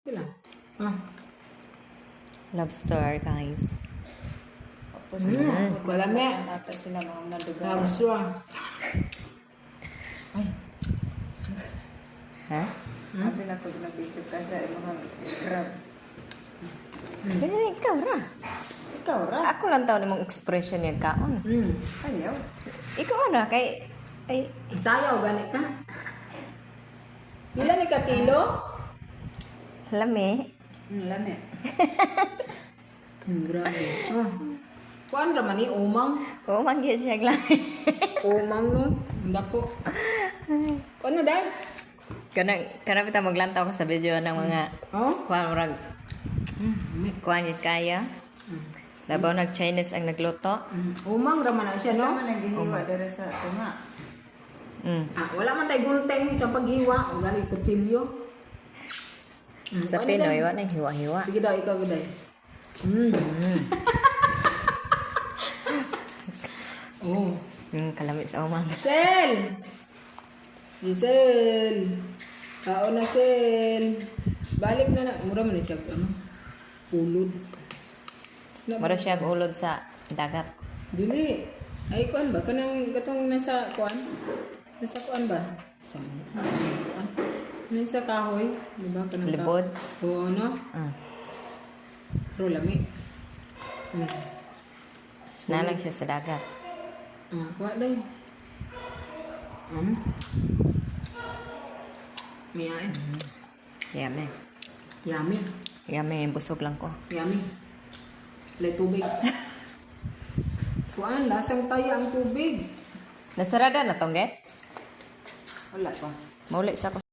Sila. Ah. Lobster, guys. Tapos Wala na. nata sila mga naduga. Lobster. Ay, Ha? habi na ko nag-video ka sa mga crab. Ikaw ra. Ikaw ra? Ako lang tao mong expression yung kaon. Ayaw. Ikaw ra kay ay Sayaw, ganit ka. Ilan ni ka kilo? lami. Lami. Grabe. Ah. Kuan raman ni umang. Oo, man gyud siya lami. Umang no. Dako. Ano dai? Kana kita maglantaw ka sa video ng mga Oh? kuan murag kuan yun kaya. Labaw nag Chinese ang nagluto. Umang raman na siya no. Ano man naghihiwa dere sa tunga? Ah, wala man tay gunteng sa paghiwa o gani kutsilyo. Sa Ano Pinoy dai? wa na hiwa-hiwa. Sige daw ikaw giday. Oh. Kalamit sa umang. Sel! Giselle! Kao na, Sel! Balik na na. Mura man siya, ano? Ulod. Mura siya ang ulod sa dagat. Dili. Ay, kuan ba? Kanang gatong nasa kuan? Nasa kuan ba? Sa kuan? Nasa kahoy. Diba? Kanang Libod? Oo, no? Ah. Pero lami. Nalang siya sa dagat. Ah, kuha daw. Miyain. Yummy. Yummy. Yummy, busog lang ko. Yummy. Lay tubig. Kuan, lasang taya ang tubig. Nasarada na tong get? Wala pa. Mauli sa ko